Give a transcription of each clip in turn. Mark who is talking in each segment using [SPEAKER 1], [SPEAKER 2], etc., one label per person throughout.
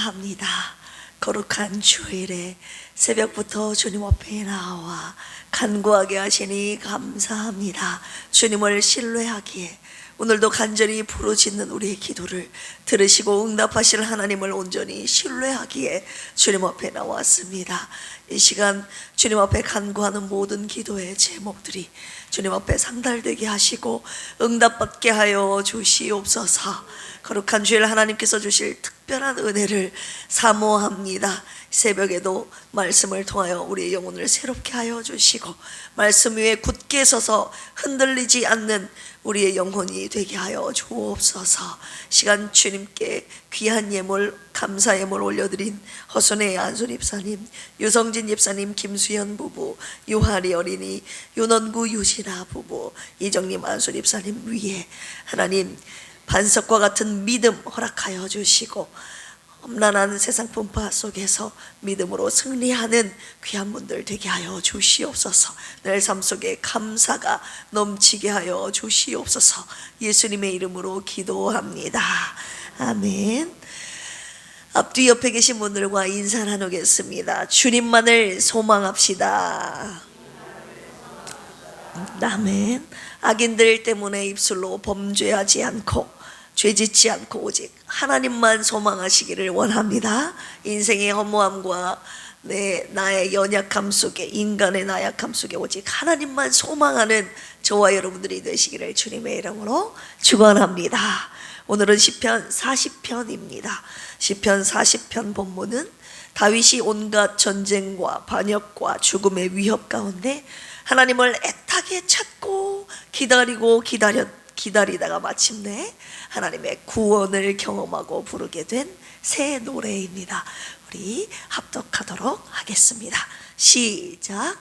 [SPEAKER 1] 감사합니다. 거룩한 주일에 새벽부터 주님 앞에 나와 간구하게 하시니 감사합니다. 주님을 신뢰하기에 오늘도 간절히 부르짖는 우리의 기도를 들으시고 응답하실 하나님을 온전히 신뢰하기에 주님 앞에 나왔습니다. 이 시간 주님 앞에 간구하는 모든 기도의 제목들이 주님 앞에 상달되게 하시고 응답받게 하여 주시옵소서. 거룩한 주일 하나님께서 주실 특별한 은혜를 사모합니다. 새벽에도 말씀을 통하여 우리의 영혼을 새롭게 하여 주시고 말씀 위에 굳게 서서 흔들리지 않는 우리의 영혼이 되게 하여 주옵소서. 시간 주님께 귀한 예물, 감사 예물 올려드린 허순의 안순 입사님, 유성진 입사님, 김수현 부부, 유하리 어린이, 윤원구 유진아 부부, 이정님 안순 입사님 위에 하나님 반석과 같은 믿음 허락하여 주시고 험난한 세상 분파 속에서 믿음으로 승리하는 귀한 분들 되게 하여 주시옵소서. 내 삶 속에 감사가 넘치게 하여 주시옵소서. 예수님의 이름으로 기도합니다. 아멘. 앞뒤 옆에 계신 분들과 인사 나누겠습니다. 주님만을 소망합시다. 아멘. 악인들 때문에 입술로 범죄하지 않고 죄짓지 않고 오직 하나님만 소망하시기를 원합니다. 인생의 허무함과 나의 연약함 속에, 인간의 나약함 속에 오직 하나님만 소망하는 저와 여러분들이 되시기를 주님의 이름으로 축원합니다. 오늘은 시편 40편입니다. 시편 40편 본문은 다윗이 온갖 전쟁과 반역과 죽음의 위협 가운데 하나님을 애타게 찾고 기다리다가 마침내 하나님의 구원을 경험하고 부르게 된 새 노래입니다. 우리 합독하도록 하겠습니다. 시작.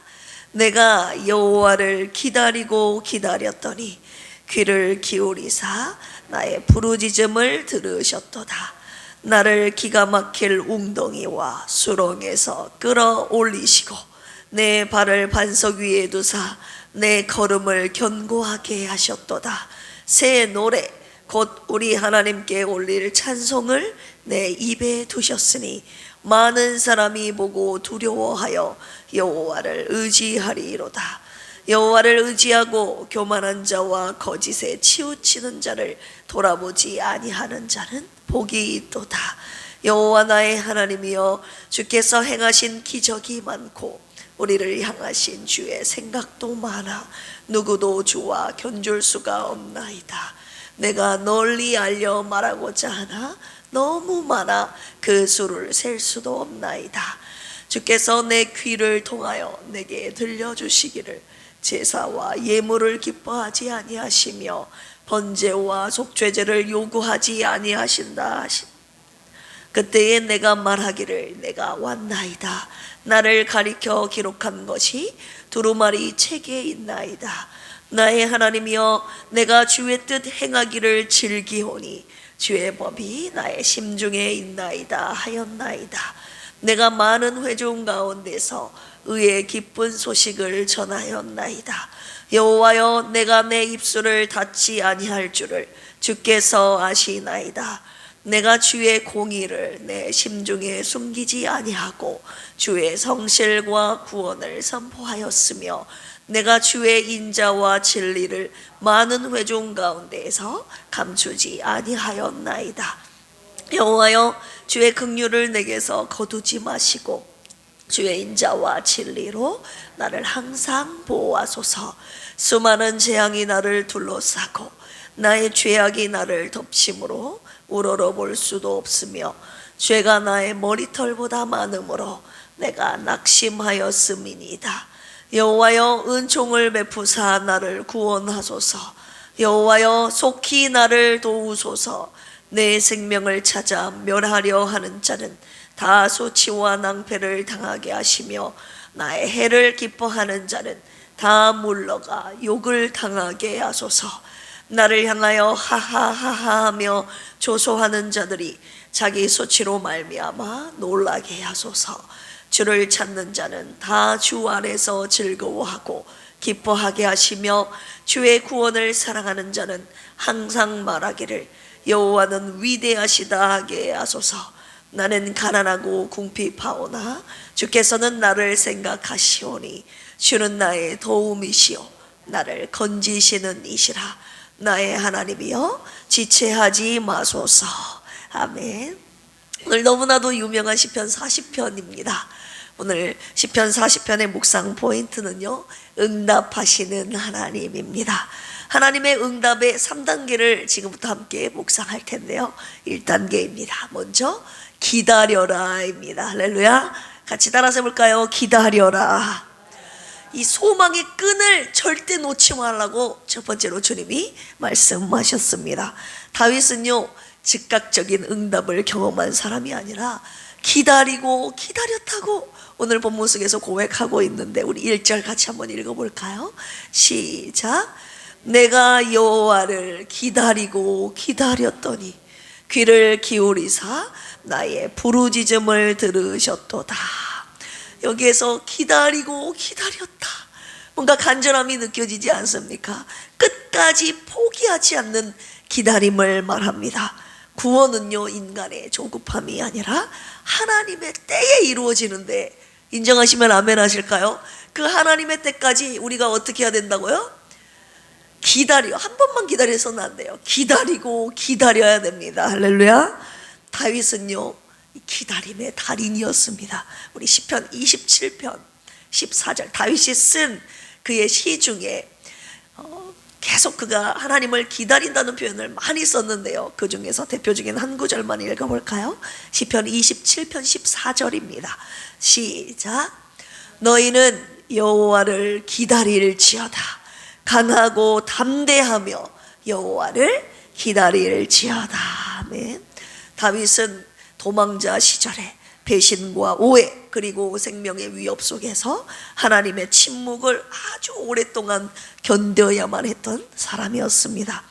[SPEAKER 1] 내가 여호와를 기다리고 기다렸더니 귀를 기울이사 나의 부르짖음을 들으셨도다. 나를 기가 막힐 웅덩이와 수렁에서 끌어올리시고 내 발을 반석 위에 두사 내 걸음을 견고하게 하셨도다. 새 노래 곧 우리 하나님께 올릴 찬송을 내 입에 두셨으니 많은 사람이 보고 두려워하여 여호와를 의지하리로다. 여호와를 의지하고 교만한 자와 거짓에 치우치는 자를 돌아보지 아니하는 자는 복이 있도다. 여호와 나의 하나님이여, 주께서 행하신 기적이 많고 우리를 향하신 주의 생각도 많아 누구도 주와 견줄 수가 없나이다. 내가 널리 알려 말하고자 하나 너무 많아 그 수를 셀 수도 없나이다. 주께서 내 귀를 통하여 내게 들려주시기를 제사와 예물을 기뻐하지 아니하시며 번제와 속죄제를 요구하지 아니하신다. 그때에 내가 말하기를 내가 왔나이다. 나를 가리켜 기록한 것이 두루마리 책에 있나이다. 나의 하나님이여, 내가 주의 뜻 행하기를 즐기오니 주의 법이 나의 심중에 있나이다 하였나이다. 내가 많은 회중 가운데서 의의 기쁜 소식을 전하였나이다. 여호와여, 내가 내 입술을 닫지 아니할 줄을 주께서 아시나이다. 내가 주의 공의를 내 심중에 숨기지 아니하고 주의 성실과 구원을 선포하였으며 내가 주의 인자와 진리를 많은 회중 가운데에서 감추지 아니하였나이다. 여호와여, 주의 긍휼을 내게서 거두지 마시고 주의 인자와 진리로 나를 항상 보호하소서. 수많은 재앙이 나를 둘러싸고 나의 죄악이 나를 덮심으로 우러러볼 수도 없으며 죄가 나의 머리털보다 많으므로 내가 낙심하였음이니이다. 여호와여, 은총을 베푸사 나를 구원하소서. 여호와여, 속히 나를 도우소서. 내 생명을 찾아 멸하려 하는 자는 다 소치와 낭패를 당하게 하시며 나의 해를 기뻐하는 자는 다 물러가 욕을 당하게 하소서. 나를 향하여 하하하하하며 조소하는 자들이 자기 소치로 말미암아 놀라게 하소서. 주를 찾는 자는 다 주 안에서 즐거워하고 기뻐하게 하시며 주의 구원을 사랑하는 자는 항상 말하기를 여호와는 위대하시다 하게 하소서. 나는 가난하고 궁핍하오나 주께서는 나를 생각하시오니 주는 나의 도움이시오 나를 건지시는 이시라. 나의 하나님이여 지체하지 마소서. 아멘. 오늘 너무나도 유명한 시편 40편입니다. 오늘 시편 40편의 묵상 포인트는요, 응답하시는 하나님입니다. 하나님의 응답의 3단계를 지금부터 함께 묵상할 텐데요, 1단계입니다. 먼저 기다려라입니다. 할렐루야. 같이 따라서 해볼까요? 기다려라. 이 소망의 끈을 절대 놓지 말라고 첫 번째로 주님이 말씀하셨습니다. 다윗은요, 즉각적인 응답을 경험한 사람이 아니라 기다리고 기다렸다고 오늘 본문 속에서 고백하고 있는데, 우리 1절 같이 한번 읽어볼까요? 시작. 내가 여호와를 기다리고 기다렸더니 귀를 기울이사 나의 부르짖음을 들으셨도다. 여기에서 기다리고 기다렸다, 뭔가 간절함이 느껴지지 않습니까? 끝까지 포기하지 않는 기다림을 말합니다. 구원은요, 인간의 조급함이 아니라 하나님의 때에 이루어지는데, 인정하시면 아멘 하실까요? 그 하나님의 때까지 우리가 어떻게 해야 된다고요? 기다려. 한 번만 기다려서는 안 돼요. 기다리고 기다려야 됩니다. 할렐루야. 다윗은요, 기다림의 달인이었습니다. 우리 시편 27편 14절 다윗이 쓴 그의 시 중에 계속 그가 하나님을 기다린다는 표현을 많이 썼는데요, 그 중에서 대표적인 한 구절만 읽어볼까요? 시편 27편 14절입니다. 시작. 너희는 여호와를 기다릴지어다. 강하고 담대하며 여호와를 기다릴지어다. 아멘. 다윗은 도망자 시절에 배신과 오해 그리고 생명의 위협 속에서 하나님의 침묵을 아주 오랫동안 견뎌야만 했던 사람이었습니다.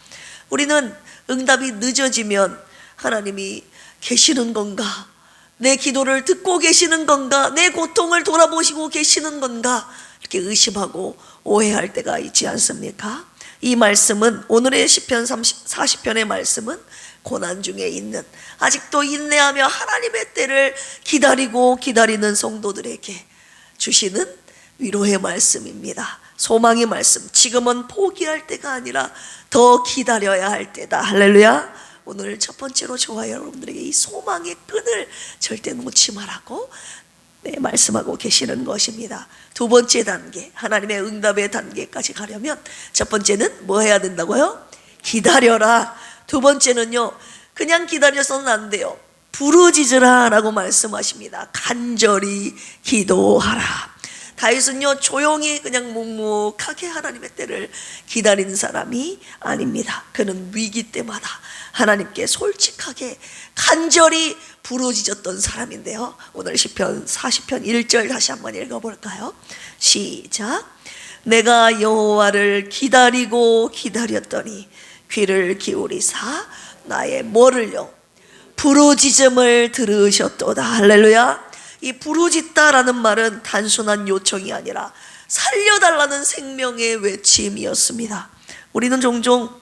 [SPEAKER 1] 우리는 응답이 늦어지면 하나님이 계시는 건가? 내 기도를 듣고 계시는 건가? 내 고통을 돌아보시고 계시는 건가? 이렇게 의심하고 오해할 때가 있지 않습니까? 이 말씀은, 오늘의 시편 40편의 말씀은 고난 중에 있는, 아직도 인내하며 하나님의 때를 기다리고 기다리는 성도들에게 주시는 위로의 말씀입니다. 소망의 말씀. 지금은 포기할 때가 아니라 더 기다려야 할 때다. 할렐루야. 오늘 첫 번째로 저와 여러분들에게 이 소망의 끈을 절대 놓지 말라고 말씀하고 계시는 것입니다. 두 번째 단계, 하나님의 응답의 단계까지 가려면 첫 번째는 뭐 해야 된다고요? 기다려라. 두 번째는요, 그냥 기다려서는 안 돼요. 부르짖으라 라고 말씀하십니다. 간절히 기도하라. 다윗은요, 조용히 그냥 묵묵하게 하나님의 때를 기다리는 사람이 아닙니다. 그는 위기 때마다 하나님께 솔직하게 간절히 부르짖었던 사람인데요, 오늘 시편 40편 1절 다시 한번 읽어볼까요? 시작. 내가 여호와를 기다리고 기다렸더니 귀를 기울이사 나의 뭐를요? 부르짖음을 들으셨도다. 할렐루야. 이 부르짖다라는 말은 단순한 요청이 아니라 살려달라는 생명의 외침이었습니다. 우리는 종종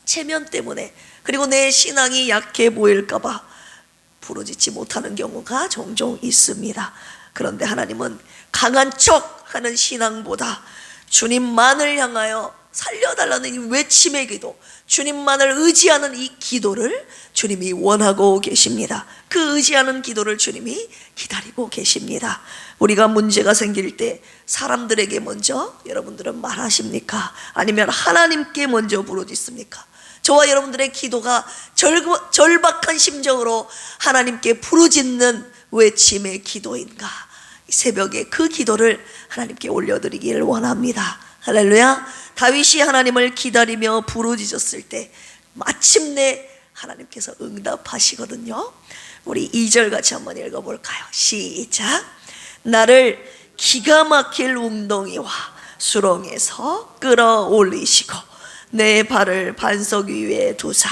[SPEAKER 1] 체면 때문에, 그리고 내 신앙이 약해 보일까봐 부르짖지 못하는 경우가 종종 있습니다. 그런데 하나님은 강한 척 하는 신앙보다 주님만을 향하여 살려달라는 이 외침의 기도, 주님만을 의지하는 이 기도를 주님이 원하고 계십니다. 그 의지하는 기도를 주님이 기다리고 계십니다. 우리가 문제가 생길 때 사람들에게 먼저 여러분들은 말하십니까? 아니면 하나님께 먼저 부르짖습니까? 저와 여러분들의 기도가 절박한 심정으로 하나님께 부르짖는 외침의 기도인가? 새벽에 그 기도를 하나님께 올려드리기를 원합니다. 할렐루야. 다윗이 하나님을 기다리며 부르짖었을 때 마침내 하나님께서 응답하시거든요. 우리 2절 같이 한번 읽어볼까요? 시작. 나를 기가 막힐 웅덩이와 수렁에서 끌어올리시고 내 발을 반석 위에 두사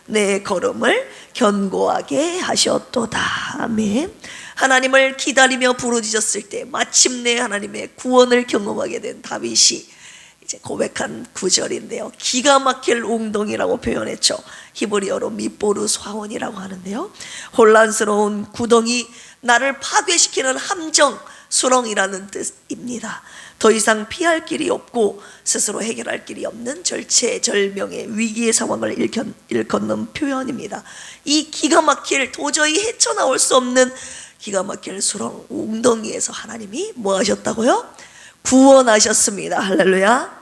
[SPEAKER 1] 내 걸음을 견고하게 하셨도다. 아멘. 하나님을 기다리며 부르짖었을 때 마침내 하나님의 구원을 경험하게 된 다윗이 이제 고백한 구절인데요. 기가 막힐 웅덩이라고 표현했죠. 히브리어로 미보르 스화원이라고 하는데요. 혼란스러운 구덩이, 나를 파괴시키는 함정, 수렁이라는 뜻입니다. 더 이상 피할 길이 없고 스스로 해결할 길이 없는 절체절명의 위기의 상황을 일컫는 표현입니다. 이 기가 막힐, 도저히 헤쳐나올 수 없는 기가 막힐 수렁, 웅덩이에서 하나님이 뭐 하셨다고요? 구원하셨습니다. 할렐루야.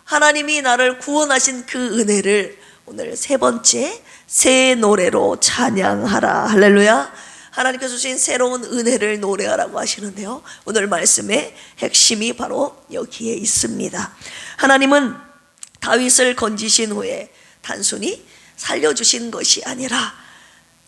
[SPEAKER 1] 하나님이 나를 구원하신 그 은혜를 오늘 세 번째, 새 노래로 찬양하라. 할렐루야. 하나님께서 주신 새로운 은혜를 노래하라고 하시는데요, 오늘 말씀의 핵심이 바로 여기에 있습니다. 하나님은 다윗을 건지신 후에 단순히 살려주신 것이 아니라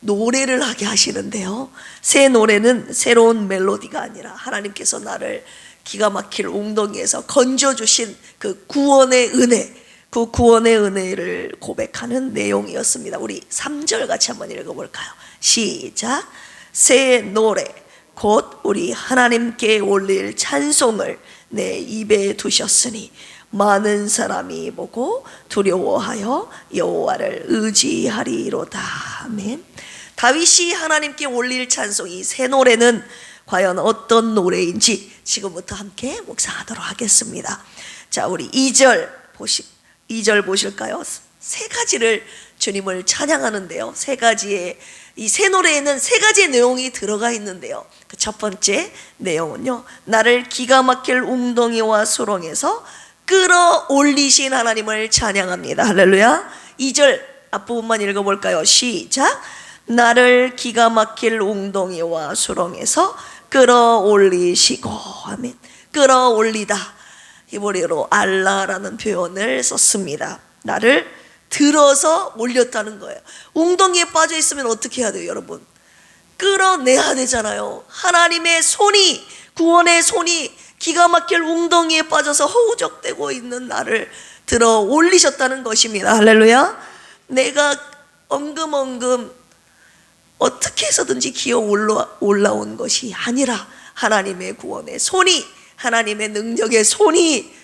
[SPEAKER 1] 노래를 하게 하시는데요, 새 노래는 새로운 멜로디가 아니라 하나님께서 나를 기가 막힐 웅덩이에서 건져주신 그 구원의 은혜, 그 구원의 은혜를 고백하는 내용이었습니다. 우리 3절 같이 한번 읽어볼까요? 시작. 새 노래 곧 우리 하나님께 올릴 찬송을 내 입에 두셨으니 많은 사람이 보고 두려워하여 여호와를 의지하리로다. 아멘. 다윗이 하나님께 올릴 찬송, 이 새 노래는 과연 어떤 노래인지 지금부터 함께 묵상하도록 하겠습니다. 자, 우리 2절 보실까요? 세 가지를 주님을 찬양하는데요, 세 가지의 이 새 노래에는 세 가지의 내용이 들어가 있는데요, 그 첫 번째 내용은요, 나를 기가 막힐 웅덩이와 수렁에서 끌어올리신 하나님을 찬양합니다. 할렐루야. 2절 앞부분만 읽어볼까요? 시작. 나를 기가 막힐 웅덩이와 수렁에서 끌어올리시고. 아멘. 끌어올리다, 히브리어로 알라라는 표현을 썼습니다. 나를 들어서 올렸다는 거예요. 웅덩이에 빠져 있으면 어떻게 해야 돼요, 여러분? 끌어내야 되잖아요. 하나님의 손이, 구원의 손이 기가 막힐 웅덩이에 빠져서 허우적대고 있는 나를 들어 올리셨다는 것입니다. 할렐루야. 내가 엉금엉금 어떻게 해서든지 기어 올라온 것이 아니라 하나님의 구원의 손이, 하나님의 능력의 손이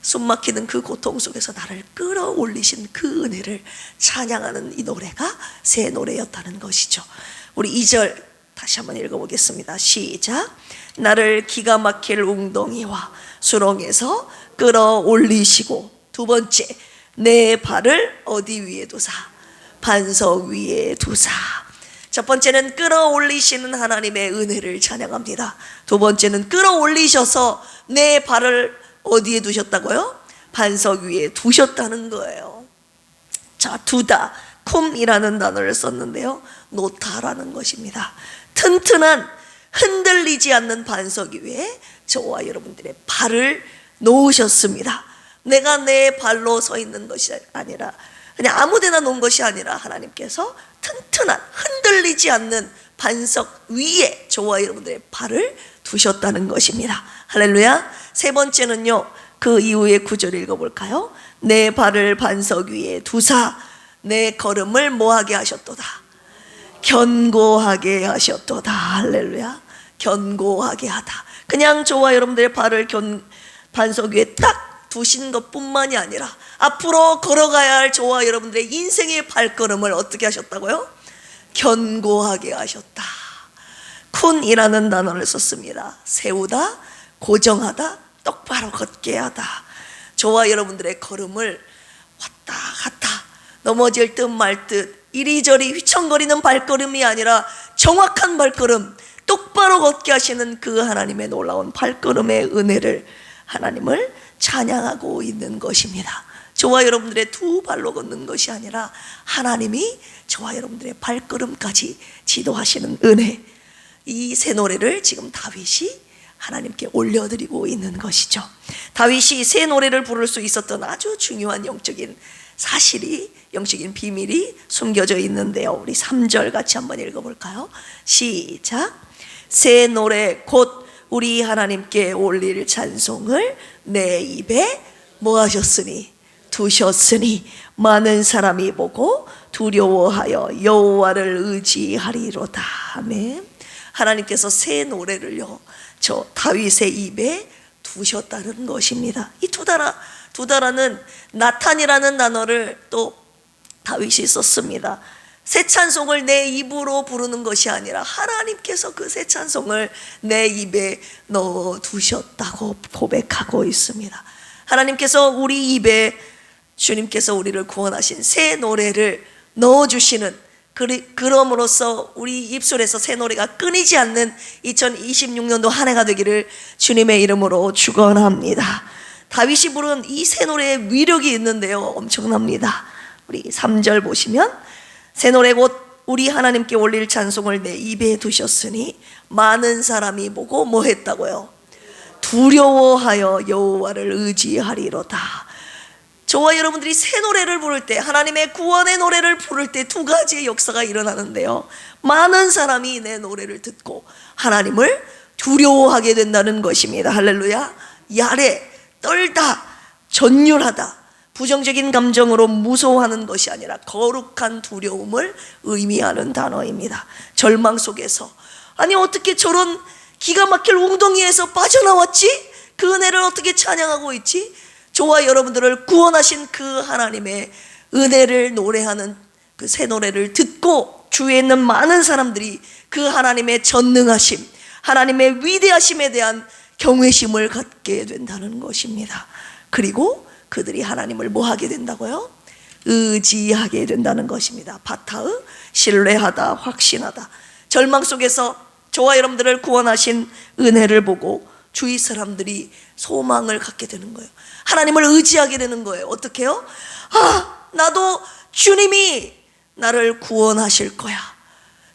[SPEAKER 1] 숨막히는 그 고통 속에서 나를 끌어올리신 그 은혜를 찬양하는 이 노래가 새 노래였다는 것이죠. 우리 2절 다시 한번 읽어보겠습니다. 시작. 나를 기가 막힐 웅덩이와 수렁에서 끌어올리시고. 두 번째, 내 발을 어디 위에 두사? 반석 위에 두사. 첫 번째는 끌어올리시는 하나님의 은혜를 찬양합니다. 두 번째는 끌어올리셔서 내 발을 어디에 두셨다고요? 반석 위에 두셨다는 거예요. 자, 두다, 쿰이라는 단어를 썼는데요, 놓다라는 것입니다. 튼튼한, 흔들리지 않는 반석 위에 저와 여러분들의 발을 놓으셨습니다. 내가 내 발로 서 있는 것이 아니라, 그냥 아무데나 놓은 것이 아니라 하나님께서 튼튼한, 흔들리지 않는 반석 위에 저와 여러분들의 발을 두셨다는 것입니다. 할렐루야. 세 번째는요, 그 이후의 구절 읽어볼까요? 내 발을 반석 위에 두사 내 걸음을 뭐하게 하셨도다? 견고하게 하셨도다. 할렐루야. 견고하게 하다. 그냥 저와 여러분들의 발을 반석 위에 딱 두신 것뿐만이 아니라 앞으로 걸어가야 할 저와 여러분들의 인생의 발걸음을 어떻게 하셨다고요? 견고하게 하셨다. 쿤이라는 단어를 썼습니다. 세우다, 고정하다, 똑바로 걷게 하다. 저와 여러분들의 걸음을 왔다 갔다, 넘어질 듯 말 듯 이리저리 휘청거리는 발걸음이 아니라 정확한 발걸음, 똑바로 걷게 하시는 그 하나님의 놀라운 발걸음의 은혜를, 하나님을 찬양하고 있는 것입니다. 저와 여러분들의 두 발로 걷는 것이 아니라 하나님이 저와 여러분들의 발걸음까지 지도하시는 은혜, 이 새 노래를 지금 다윗이 하나님께 올려드리고 있는 것이죠. 다윗이 새 노래를 부를 수 있었던 아주 중요한 영적인 사실이, 영적인 비밀이 숨겨져 있는데요, 우리 3절 같이 한번 읽어볼까요? 시작. 새 노래 곧 우리 하나님께 올릴 찬송을 내 입에 뭐 하셨으니? 두셨으니 많은 사람이 보고 두려워하여 여호와를 의지하리로다. 아멘. 하나님께서 새 노래를요, 저 다윗의 입에 두셨다는 것입니다. 이 두다라는 나탄이라는 단어를 또 다윗이 썼습니다. 새 찬송을 내 입으로 부르는 것이 아니라 하나님께서 그 새 찬송을 내 입에 넣어 두셨다고 고백하고 있습니다. 하나님께서 우리 입에 주님께서 우리를 구원하신 새 노래를 넣어주시는, 그럼으로써 우리 입술에서 새 노래가 끊이지 않는 2026년도 한 해가 되기를 주님의 이름으로 축원합니다. 다윗이 부른 이 새 노래의 위력이 있는데요, 엄청납니다. 우리 3절 보시면, 새 노래 곧 우리 하나님께 올릴 찬송을 내 입에 두셨으니 많은 사람이 보고 뭐 했다고요? 두려워하여 여호와를 의지하리로다. 저와 여러분들이 새 노래를 부를 때, 하나님의 구원의 노래를 부를 때 두 가지의 역사가 일어나는데요, 많은 사람이 내 노래를 듣고 하나님을 두려워하게 된다는 것입니다. 할렐루야. 야래, 떨다, 전율하다, 부정적인 감정으로 무서워하는 것이 아니라 거룩한 두려움을 의미하는 단어입니다. 절망 속에서, 아니 어떻게 저런 기가 막힐 웅덩이에서 빠져나왔지? 그 은혜를 어떻게 찬양하고 있지? 저와 여러분들을 구원하신 그 하나님의 은혜를 노래하는 그 새 노래를 듣고 주위에 있는 많은 사람들이 그 하나님의 전능하심, 하나님의 위대하심에 대한 경외심을 갖게 된다는 것입니다. 그리고 그들이 하나님을 뭐 하게 된다고요? 의지하게 된다는 것입니다. 바타의 신뢰하다, 확신하다. 절망 속에서 저와 여러분들을 구원하신 은혜를 보고 주위 사람들이 소망을 갖게 되는 거예요. 하나님을 의지하게 되는 거예요. 어떻게 해요? 나도 주님이 나를 구원하실 거야.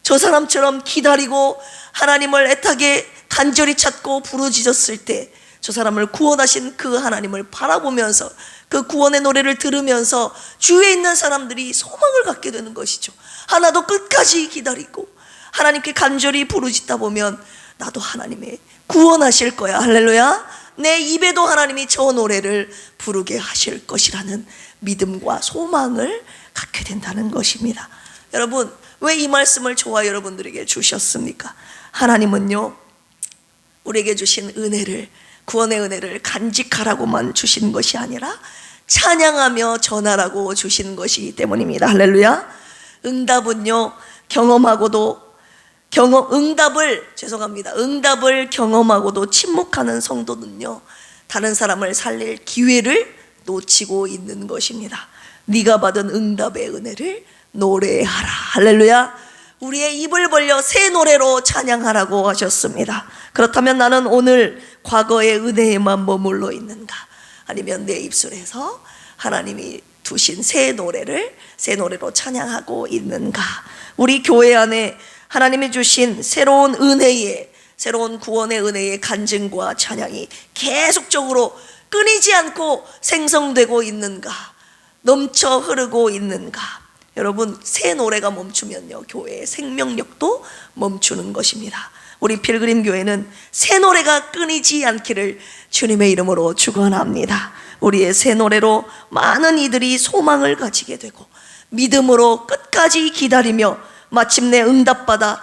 [SPEAKER 1] 저 사람처럼 기다리고 하나님을 애타게 간절히 찾고 부르짖었을 때 저 사람을 구원하신 그 하나님을 바라보면서 그 구원의 노래를 들으면서 주위에 있는 사람들이 소망을 갖게 되는 것이죠. 나도 끝까지 기다리고 하나님께 간절히 부르짖다 보면 나도 하나님의 구원하실 거야. 할렐루야. 내 입에도 하나님이 저 노래를 부르게 하실 것이라는 믿음과 소망을 갖게 된다는 것입니다. 여러분, 왜 이 말씀을 저와 여러분들에게 주셨습니까? 하나님은요, 우리에게 주신 은혜를, 구원의 은혜를 간직하라고만 주신 것이 아니라 찬양하며 전하라고 주신 것이기 때문입니다. 할렐루야. 응답을 경험하고도 침묵하는 성도는요, 다른 사람을 살릴 기회를 놓치고 있는 것입니다. 네가 받은 응답의 은혜를 노래하라. 할렐루야. 우리의 입을 벌려 새 노래로 찬양하라고 하셨습니다. 그렇다면 나는 오늘 과거의 은혜에만 머물러 있는가? 아니면 내 입술에서 하나님이 두신 새 노래로 찬양하고 있는가? 우리 교회 안에 하나님이 주신 새로운 구원의 은혜의 간증과 찬양이 계속적으로 끊이지 않고 생성되고 있는가? 넘쳐 흐르고 있는가? 여러분, 새 노래가 멈추면요, 교회의 생명력도 멈추는 것입니다. 우리 필그림 교회는 새 노래가 끊이지 않기를 주님의 이름으로 축원합니다. 우리의 새 노래로 많은 이들이 소망을 가지게 되고 믿음으로 끝까지 기다리며 마침내 응답받아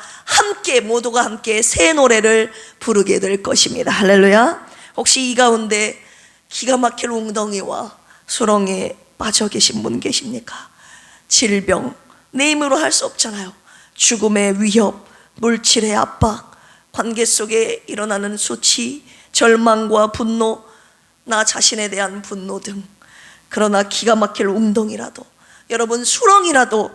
[SPEAKER 1] 모두가 함께 새 노래를 부르게 될 것입니다. 할렐루야. 혹시 이 가운데 기가 막힐 웅덩이와 수렁에 빠져 계신 분 계십니까? 질병, 내 힘으로 할 수 없잖아요. 죽음의 위협, 물질의 압박, 관계 속에 일어나는 수치, 절망과 분노, 나 자신에 대한 분노 등. 그러나 기가 막힐 웅덩이라도, 여러분 수렁이라도,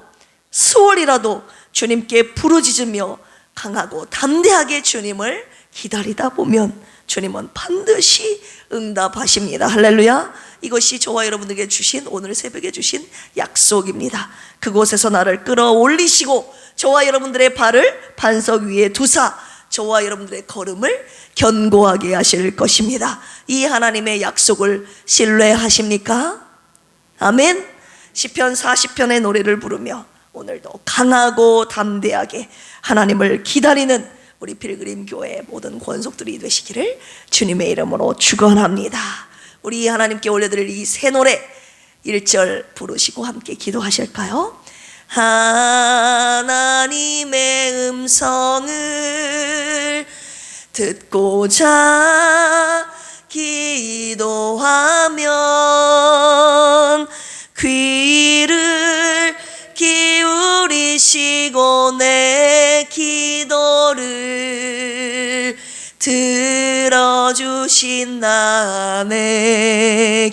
[SPEAKER 1] 수월이라도 주님께 부르짖으며 강하고 담대하게 주님을 기다리다 보면 주님은 반드시 응답하십니다. 할렐루야. 이것이 저와 여러분에게 주신, 오늘 새벽에 주신 약속입니다. 그곳에서 나를 끌어올리시고 저와 여러분들의 발을 반석 위에 두사 저와 여러분들의 걸음을 견고하게 하실 것입니다. 이 하나님의 약속을 신뢰하십니까? 아멘. 시편 40편의 노래를 부르며 오늘도 강하고 담대하게 하나님을 기다리는 우리 필그림 교회 모든 권속들이 되시기를 주님의 이름으로 축원합니다. 우리 하나님께 올려드릴 이 새 노래 1절 부르시고 함께 기도하실까요? 하나님의 음성을 듣고자 기도하면 귀를 기울이시고 내 기도를 들어주신다네.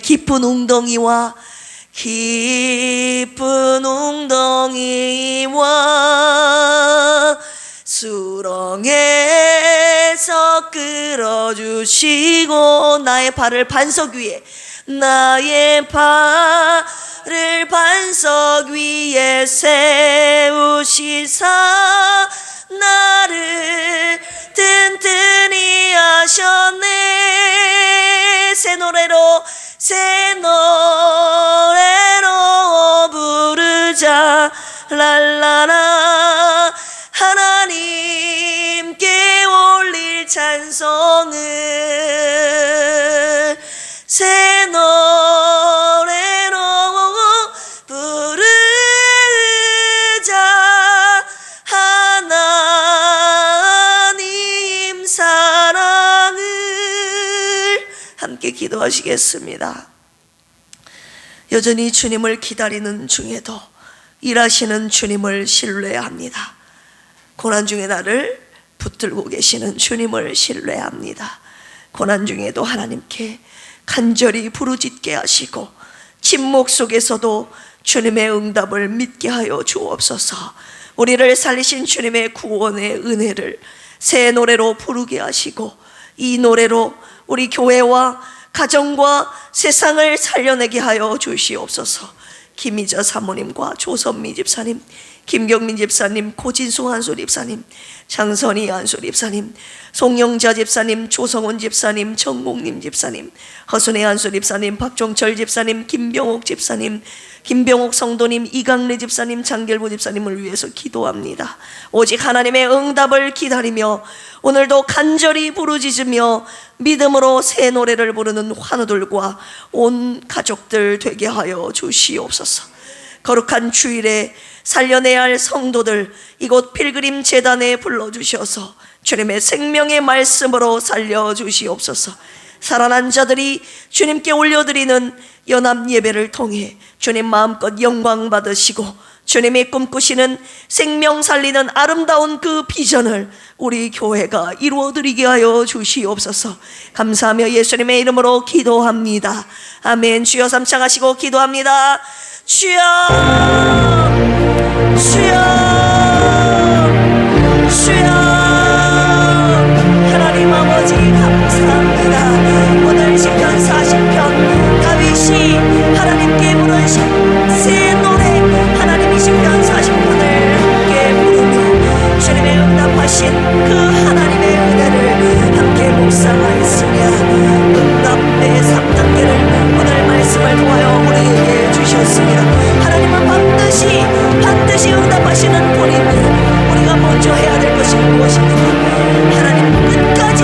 [SPEAKER 1] 깊은 웅덩이와 수렁에서 끌어주시고 나의 발을 반석 위에 세우시사 나를 튼튼히 하셨네. 새 노래로 부르자 랄라라. 하나님께 올릴 찬송을 새 노래로 부르자. 하나님 사랑을 함께 기도하시겠습니다. 여전히 주님을 기다리는 중에도 일하시는 주님을 신뢰합니다. 고난 중에 나를 붙들고 계시는 주님을 신뢰합니다. 고난 중에도 하나님께 간절히 부르짖게 하시고 침묵 속에서도 주님의 응답을 믿게 하여 주옵소서. 우리를 살리신 주님의 구원의 은혜를 새 노래로 부르게 하시고 이 노래로 우리 교회와 가정과 세상을 살려내게 하여 주시옵소서. 김희자 사모님과 조선미 집사님, 김경민 집사님, 고진수 한솔 집사님, 장선희 한솔 집사님, 송영자 집사님, 조성원 집사님, 정국님 집사님, 허순애 한솔 집사님, 박종철 집사님, 김병옥 집사님, 김병옥 성도님, 이강래 집사님, 장결부 집사님을 위해서 기도합니다. 오직 하나님의 응답을 기다리며 오늘도 간절히 부르짖으며 믿음으로 새 노래를 부르는 환우들과 온 가족들 되게 하여 주시옵소서. 거룩한 주일에 살려내야 할 성도들 이곳 필그림 재단에 불러주셔서 주님의 생명의 말씀으로 살려주시옵소서. 살아난 자들이 주님께 올려드리는 연합 예배를 통해 주님 마음껏 영광 받으시고 주님이 꿈꾸시는 생명 살리는 아름다운 그 비전을 우리 교회가 이루어드리게 하여 주시옵소서. 감사하며 예수님의 이름으로 기도합니다. 아멘. 주여 삼창하시고 기도합니다. 주여, 주여, 주여. 하나님 아버지 감사합니다. 오늘 시편 40편 다윗이 하나님께 부르신 새 노래 하나님이 시편 40편을 함께 부르며 주님의 응답하신 그 하나님의 은혜를 함께 묵상하였으며 응답의 3단계를 오늘 말씀을 통하여 우리에게 주셨습니다. 하나님은 반드시 응답하시는 분인데 우리가 먼저 해야 될 것이 무엇입니까? 하나님 끝까지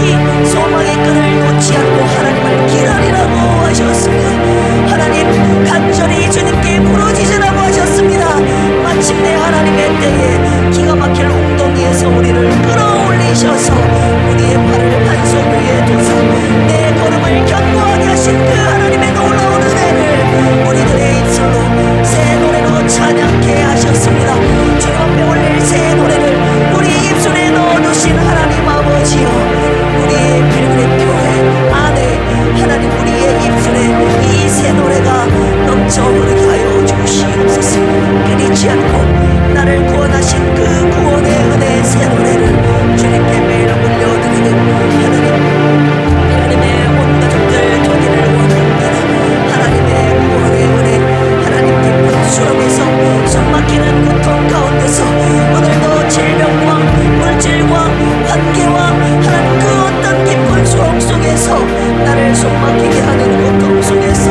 [SPEAKER 1] 소망의 끈을 놓지 않고 하나님을 기다리라고 하셨습니다. 하나님 간절히 주님께 부르짖으라고 하셨습니다. 마침내 하나님의 때에 기가 막힐 웅덩이에서 우리를 끌어올리셔서 우리의 발을 반석 위에 두사 내 걸음을 견고하게 하신 그 하나님의 놀라운 은혜를 우리들의 입술로 새 노래로 찬양케 하셨습니다. 주님 앞에 올릴 새 노래를 우리 입술에 넣어두신 하나님 아버지여, 우리의 필그림 교회 안에 하나님 우리의 입술에 이 새 노래가 넘쳐 흐르게 하여 주시옵소서. 끊이지 않고 나를 구원하신 그 구원의 은혜의 새 노래를 주님께 매일 올려드리는 하나님의 온 가족들 되기를 원합니다. 하나님의 구원의 은혜, 하나님 깊은 수렁에서 숨막히는 고통 가운데서 오늘도 질병과 물질과 관계와 하나님 그 어떤 깊은 수렁 속에서 나를 숨막히게 하는 고통 속에서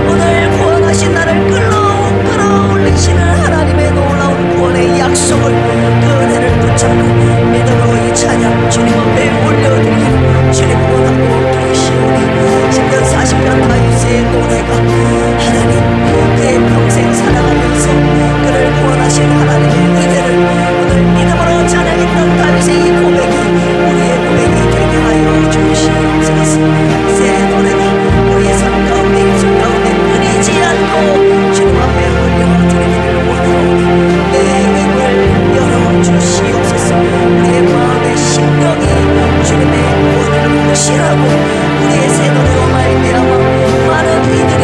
[SPEAKER 1] 오늘 구원하신 나를 끌어올리시는 하나님의 놀라운 구원의 약속을 그 은혜를 붙잡고 믿음으로 이 찬양 주님 앞에 올려드리기를 주님 원하고 계시오니 시편 40편 다윗의 노래가 하나님 그의 평생 살아가면서 그를 구원하신 하나님의 은혜를 오늘 믿음으로 찬양했던 다윗의 이 고백이 우리의 고백이 되게 하여 주시옵소서. 새 노래 하시라고 우리의 새 노래로 말미암아 많은 이들이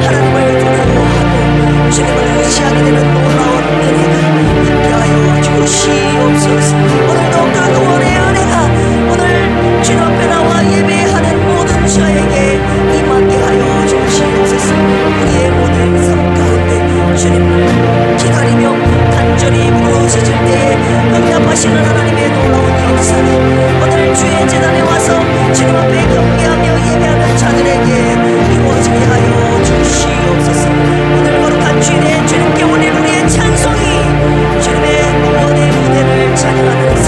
[SPEAKER 1] 하나님을 두려워하고 주님을 의지하게 되는 놀라운 은혜가 함께하여 주시옵소서. 오늘도 그 구원의 은혜가 오늘 주님 앞에 나와 예배하는 모든 자에게 임하게 하여 주시옵소서. 우리의 모든 삶 가운데 주님을 기다리며 간절히 부르짖을 때에 응답하시는 하나님의 놀라운 역사가 오늘 주의 제단에 와서 주님 앞에 경배하며 예배하는 자들에게 이루어지게 하여 주시옵소서. 오늘 거룩한 주일에 주님께 올린 우리의 찬송이 주님의 구원의 무대를 찬양하는